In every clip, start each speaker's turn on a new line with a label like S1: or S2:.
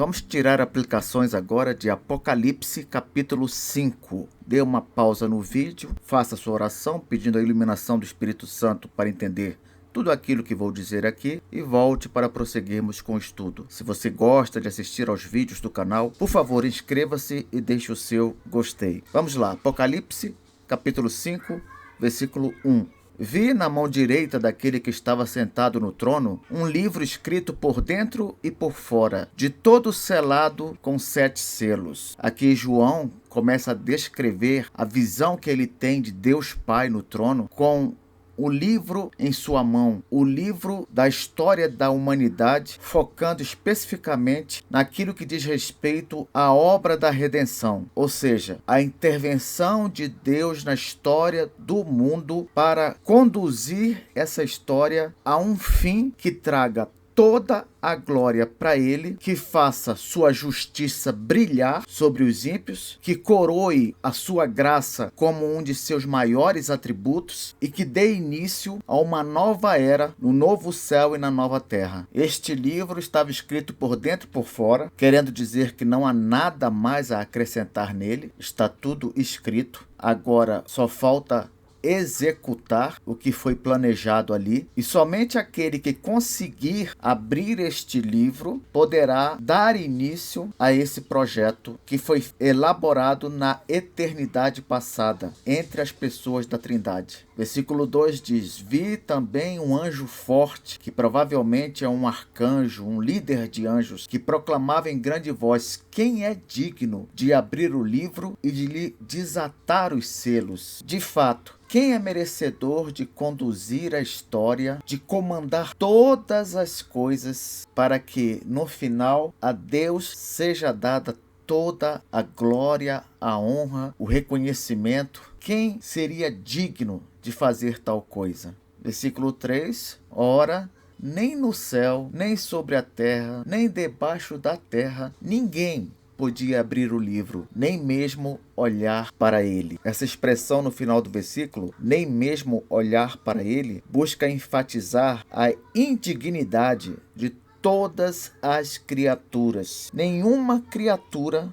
S1: Vamos tirar aplicações agora de Apocalipse capítulo 5. Dê uma pausa no vídeo, faça sua oração pedindo a iluminação do Espírito Santo para entender tudo aquilo que vou dizer aqui e volte para prosseguirmos com o estudo. Se você gosta de assistir aos vídeos do canal, por favor, inscreva-se e deixe o seu gostei. Vamos lá, Apocalipse capítulo 5, versículo 1. Vi na mão direita daquele que estava sentado no trono um livro escrito por dentro e por fora, de todo selado com 7 selos. Aqui João começa a descrever a visão que ele tem de Deus Pai no trono com o livro em sua mão, o livro da história da humanidade, focando especificamente naquilo que diz respeito à obra da redenção, ou seja, a intervenção de Deus na história do mundo para conduzir essa história a um fim que traga toda a glória para ele, que faça sua justiça brilhar sobre os ímpios, que coroe a sua graça como um de seus maiores atributos e que dê início a uma nova era no novo céu e na nova terra. Este livro estava escrito por dentro e por fora, querendo dizer que não há nada mais a acrescentar nele, está tudo escrito, agora só falta executar o que foi planejado ali, e somente aquele que conseguir abrir este livro poderá dar início a esse projeto que foi elaborado na eternidade passada entre as pessoas da Trindade. Versículo 2 diz: Vi também um anjo forte, que provavelmente é um arcanjo, um líder de anjos, que proclamava em grande voz: quem é digno de abrir o livro e de lhe desatar os selos? De fato, quem é merecedor de conduzir a história, de comandar todas as coisas, para que, no final, a Deus seja dada toda a glória, a honra, o reconhecimento? Quem seria digno de fazer tal coisa? Versículo 3, ora, nem no céu, nem sobre a terra, nem debaixo da terra, ninguém podia abrir o livro, nem mesmo olhar para ele. Essa expressão no final do versículo, nem mesmo olhar para ele, busca enfatizar a indignidade de todas as criaturas. Nenhuma criatura,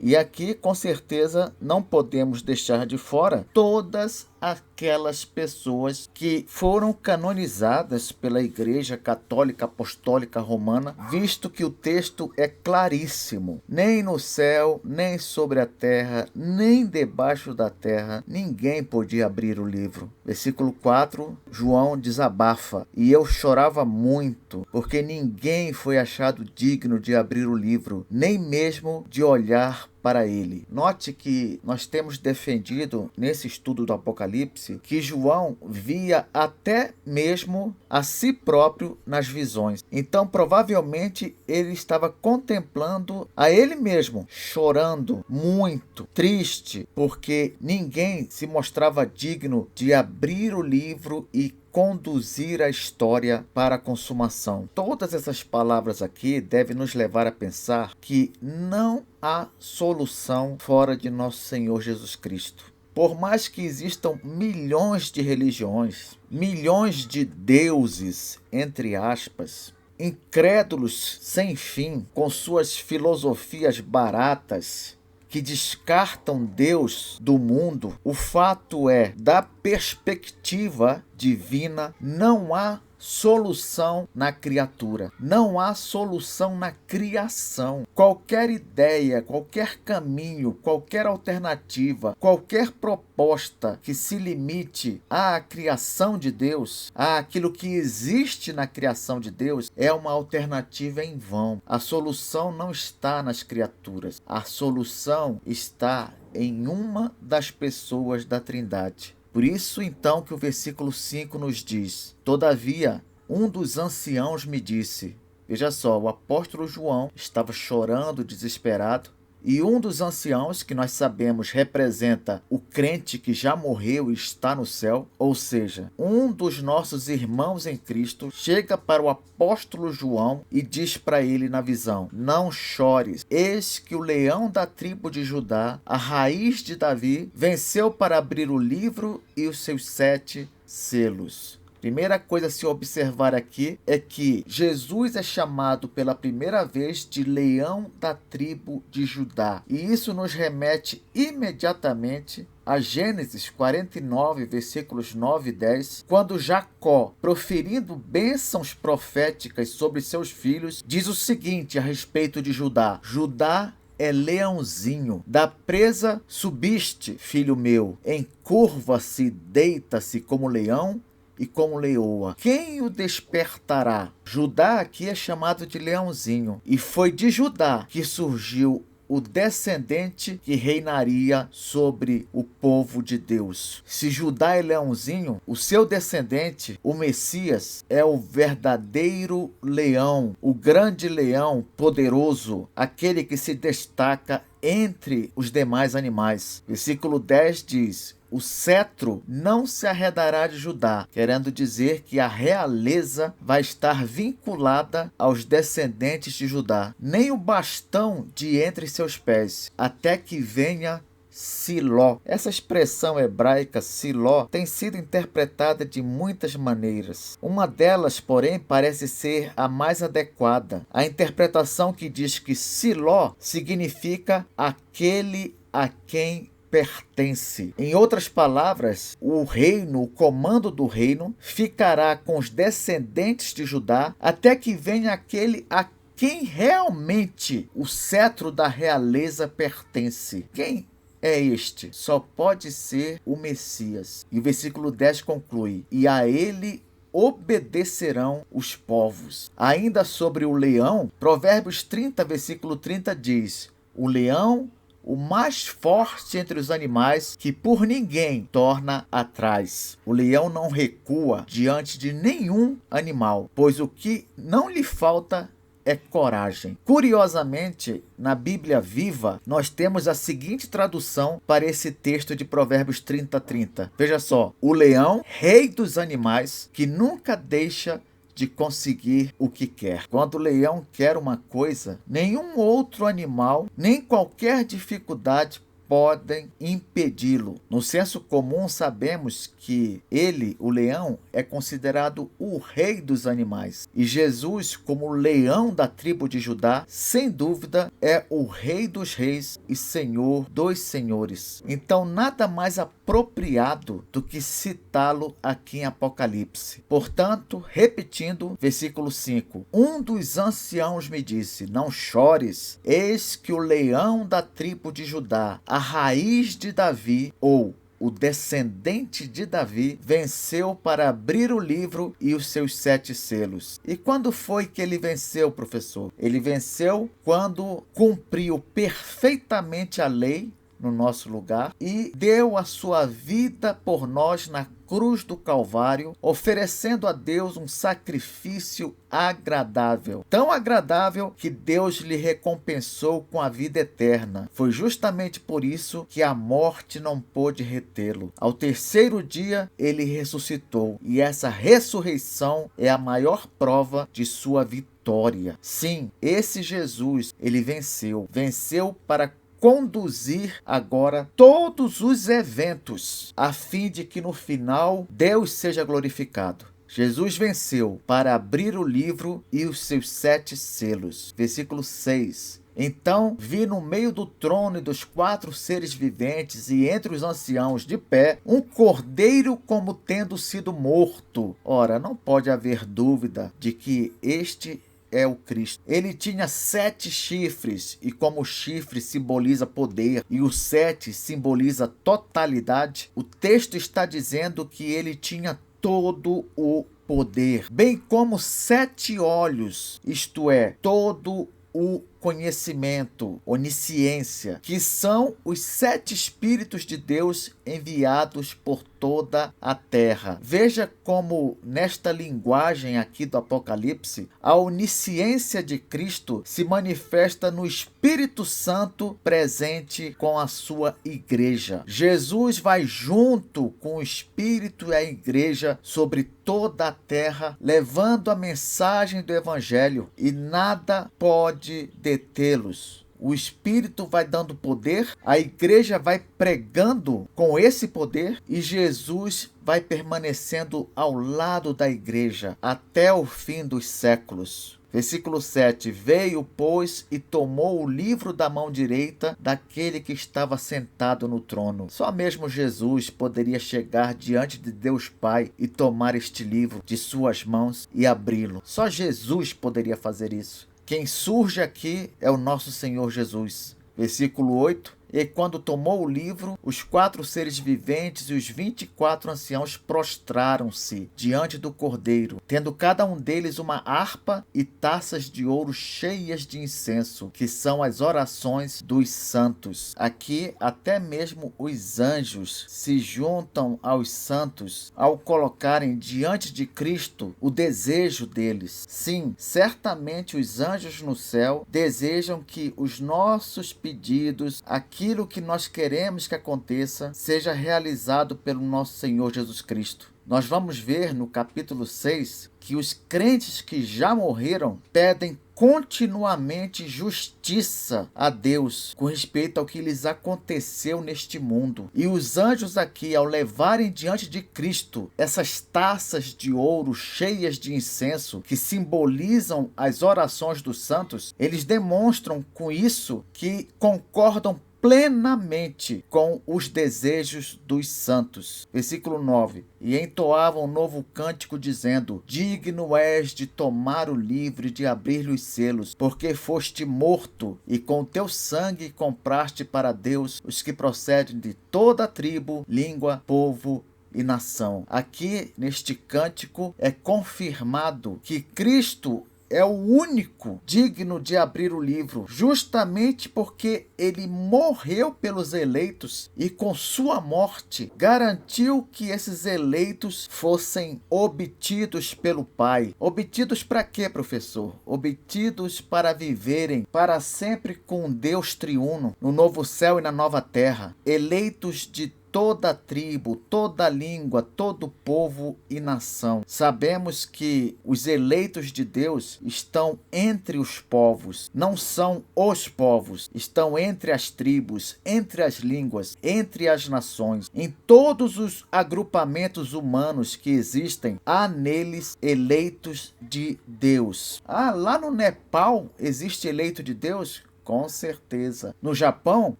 S1: e aqui com certeza não podemos deixar de fora todas aquelas pessoas que foram canonizadas pela Igreja Católica Apostólica Romana, visto que o texto é claríssimo: nem no céu, nem sobre a terra, nem debaixo da terra, ninguém podia abrir o livro. Versículo 4, João desabafa: e eu chorava muito, porque ninguém foi achado digno de abrir o livro, nem mesmo de olhar para ele. Note que nós temos defendido nesse estudo do Apocalipse que João via até mesmo a si próprio nas visões. Então, provavelmente, ele estava contemplando a ele mesmo, chorando muito, triste, porque ninguém se mostrava digno de abrir o livro e conduzir a história para a consumação. Todas essas palavras aqui devem nos levar a pensar que não há solução fora de nosso Senhor Jesus Cristo. Por mais que existam milhões de religiões, milhões de deuses, entre aspas, incrédulos sem fim, com suas filosofias baratas, que descartam Deus do mundo, o fato é, da perspectiva divina, não há solução na criatura, não há solução na criação. Qualquer ideia, qualquer caminho, qualquer alternativa, qualquer proposta que se limite à criação de Deus, àquilo que existe na criação de Deus, é uma alternativa em vão. A solução não está nas criaturas, a solução está em uma das pessoas da Trindade. Por isso, então, que o versículo 5 nos diz: todavia, um dos anciãos me disse. Veja só, o apóstolo João estava chorando, desesperado, e um dos anciãos, que nós sabemos representa o crente que já morreu e está no céu, ou seja, um dos nossos irmãos em Cristo, chega para o apóstolo João e diz para ele na visão: não chores, eis que o leão da tribo de Judá, a raiz de Davi, venceu para abrir o livro e os seus 7 selos. Primeira coisa a se observar aqui é que Jesus é chamado pela primeira vez de leão da tribo de Judá. E isso nos remete imediatamente a Gênesis 49, versículos 9 e 10, quando Jacó, proferindo bênçãos proféticas sobre seus filhos, diz o seguinte a respeito de Judá: Judá é leãozinho, da presa subiste, filho meu, encurva-se, deita-se como leão e como leoa. Quem o despertará? Judá aqui é chamado de leãozinho, e foi de Judá que surgiu o descendente que reinaria sobre o povo de Deus. Se Judá é leãozinho, o seu descendente, o Messias, é o verdadeiro leão, o grande leão poderoso, aquele que se destaca entre os demais animais. Versículo 10 diz: o cetro não se arredará de Judá, querendo dizer que a realeza vai estar vinculada aos descendentes de Judá, nem o bastão de entre seus pés, até que venha Siló. Essa expressão hebraica, Siló, tem sido interpretada de muitas maneiras. Uma delas, porém, parece ser a mais adequada. A interpretação que diz que Siló significa aquele a quem pertence. Em outras palavras, o reino, o comando do reino, ficará com os descendentes de Judá até que venha aquele a quem realmente o cetro da realeza pertence. Quem é este? Só pode ser o Messias. E o versículo 10 conclui: e a ele obedecerão os povos. Ainda sobre o leão, Provérbios 30, versículo 30 diz: o leão, o mais forte entre os animais, que por ninguém torna atrás. O leão não recua diante de nenhum animal, pois o que não lhe falta é coragem. Curiosamente, na Bíblia Viva, nós temos a seguinte tradução para esse texto de Provérbios 30:30. Veja só: o leão, rei dos animais, que nunca deixa de conseguir o que quer. Quando o leão quer uma coisa, nenhum outro animal, nem qualquer dificuldade podem impedi-lo. No senso comum, sabemos que ele, o leão, é considerado o rei dos animais. E Jesus, como leão da tribo de Judá, sem dúvida, é o rei dos reis e senhor dos senhores. Então, nada mais apropriado do que citá-lo aqui em Apocalipse. Portanto, repetindo, versículo 5: um dos anciãos me disse: não chores, eis que o leão da tribo de Judá, a raiz de Davi, ou o descendente de Davi, venceu para abrir o livro e os seus 7 selos. E quando foi que ele venceu, professor? Ele venceu quando cumpriu perfeitamente a lei no nosso lugar e deu a sua vida por nós na cruz do Calvário, oferecendo a Deus um sacrifício agradável. Tão agradável que Deus lhe recompensou com a vida eterna. Foi justamente por isso que a morte não pôde retê-lo. Ao terceiro dia, ele ressuscitou. E essa ressurreição é a maior prova de sua vitória. Sim, esse Jesus, ele venceu. Venceu para conduzir agora todos os eventos, a fim de que no final Deus seja glorificado. Jesus venceu para abrir o livro e os seus 7 selos. Versículo 6. Então vi no meio do trono e dos 4 seres viventes e entre os anciãos de pé um cordeiro como tendo sido morto. Ora, não pode haver dúvida de que este é o Cristo. Ele tinha 7 chifres, e como o chifre simboliza poder e o 7 simboliza totalidade, o texto está dizendo que ele tinha todo o poder, bem como 7 olhos, isto é, todo o conhecimento, onisciência, que são os 7 Espíritos de Deus enviados por toda a terra. Veja como nesta linguagem aqui do Apocalipse, a onisciência de Cristo se manifesta no Espírito Santo presente com a sua igreja. Jesus vai junto com o Espírito e a igreja sobre toda a terra, levando a mensagem do Evangelho, e nada pode detê-los. o Espírito vai dando poder, a igreja vai pregando com esse poder e Jesus vai permanecendo ao lado da igreja até o fim dos séculos. Versículo 7. Veio, pois, e tomou o livro da mão direita daquele que estava sentado no trono. Só mesmo Jesus poderia chegar diante de Deus Pai e tomar este livro de suas mãos e abri-lo. Só Jesus poderia fazer isso. Quem surge aqui é o nosso Senhor Jesus. Versículo 8. E quando tomou o livro, os 4 seres viventes e os 24 anciãos prostraram-se diante do Cordeiro, tendo cada um deles uma harpa e taças de ouro cheias de incenso, que são as orações dos santos. Aqui, até mesmo os anjos se juntam aos santos ao colocarem diante de Cristo o desejo deles. Sim, certamente os anjos no céu desejam que os nossos pedidos, aquilo que nós queremos que aconteça, seja realizado pelo nosso Senhor Jesus Cristo. Nós vamos ver no capítulo 6 que os crentes que já morreram pedem continuamente justiça a Deus com respeito ao que lhes aconteceu neste mundo. E os anjos aqui, ao levarem diante de Cristo essas taças de ouro cheias de incenso que simbolizam as orações dos santos, eles demonstram com isso que concordam plenamente com os desejos dos santos. Versículo 9. E entoavam um novo cântico, dizendo: Digno és de tomar o livro e de abrir-lhe os selos, porque foste morto, e com teu sangue compraste para Deus os que procedem de toda a tribo, língua, povo e nação. Aqui, neste cântico, é confirmado que Cristo é o único digno de abrir o livro, justamente porque ele morreu pelos eleitos e com sua morte garantiu que esses eleitos fossem obtidos pelo Pai. Obtidos para quê, professor? Obtidos para viverem para sempre com Deus triuno, no novo céu e na nova terra. Eleitos de toda tribo, toda língua, todo povo e nação. Sabemos que os eleitos de Deus estão entre os povos, não são os povos, estão entre as tribos, entre as línguas, entre as nações. Em todos os agrupamentos humanos que existem, há neles eleitos de Deus. Lá no Nepal existe eleito de Deus? Com certeza. No Japão,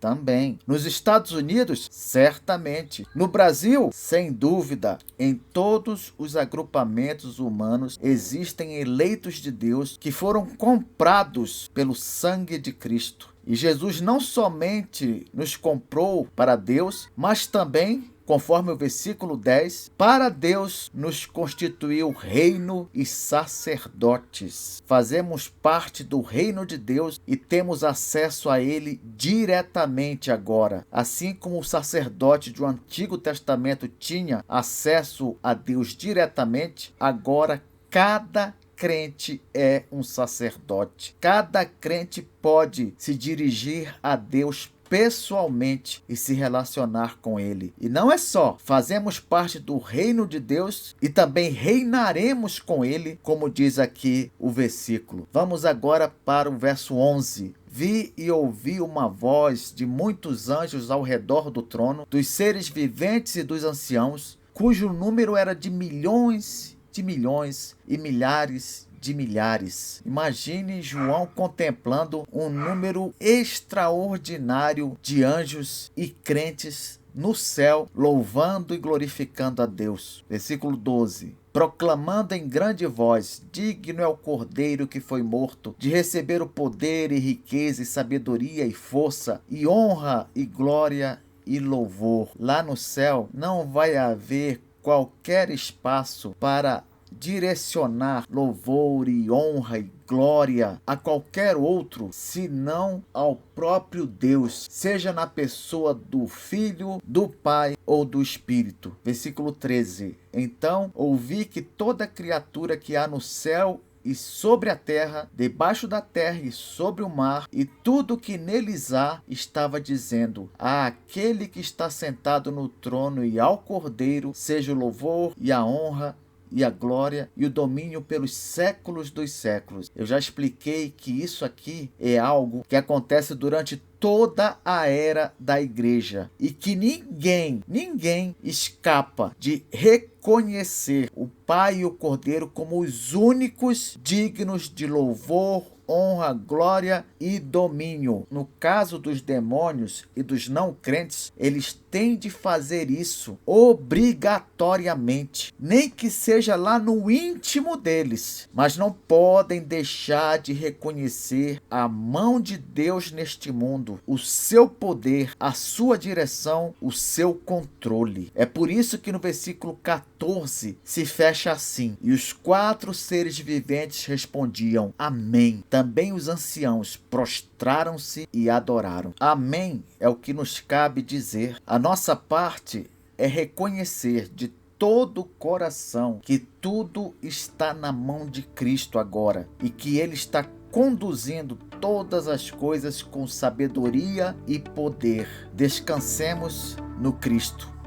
S1: também. Nos Estados Unidos, certamente. No Brasil, sem dúvida. Em todos os agrupamentos humanos existem eleitos de Deus que foram comprados pelo sangue de Cristo. E Jesus não somente nos comprou para Deus, mas também, conforme o versículo 10, para Deus nos constituiu reino e sacerdotes. Fazemos parte do reino de Deus e temos acesso a ele diretamente agora. Assim como o sacerdote do Antigo Testamento tinha acesso a Deus diretamente, agora cada crente é um sacerdote. Cada crente pode se dirigir a Deus pessoalmente e se relacionar com ele. E não é só, fazemos parte do reino de Deus e também reinaremos com ele, como diz aqui o versículo. Vamos agora para o verso 11. Vi e ouvi uma voz de muitos anjos ao redor do trono, dos seres viventes e dos anciãos, cujo número era de milhões e milhares de milhares. Imagine João contemplando um número extraordinário de anjos e crentes no céu, louvando e glorificando a Deus. Versículo 12. Proclamando em grande voz: digno é o Cordeiro que foi morto, de receber o poder e riqueza e sabedoria e força e honra e glória e louvor. Lá no céu não vai haver qualquer espaço para direcionar louvor e honra e glória a qualquer outro, senão ao próprio Deus, seja na pessoa do Filho, do Pai ou do Espírito. Versículo 13. Então ouvi que toda criatura que há no céu e sobre a terra, debaixo da terra e sobre o mar, e tudo que neles há, estava dizendo: àquele que está sentado no trono e ao Cordeiro, seja o louvor e a honra e a glória e o domínio pelos séculos dos séculos. Eu já expliquei que isso aqui é algo que acontece durante toda a era da igreja e que ninguém escapa de reconhecer o Pai e o Cordeiro como os únicos dignos de louvor, honra, glória e domínio. No caso dos demônios e dos não crentes, eles têm de fazer isso obrigatoriamente, nem que seja lá no íntimo deles, mas não podem deixar de reconhecer a mão de Deus neste mundo, o seu poder, a sua direção, o seu controle. É por isso que no versículo 14 se fecha assim: e os 4 seres viventes respondiam: Amém. Também os anciãos prostraram-se e adoraram. Amém é o que nos cabe dizer. A nossa parte é reconhecer de todo o coração que tudo está na mão de Cristo agora e que Ele está conduzindo todas as coisas com sabedoria e poder. Descansemos no Cristo.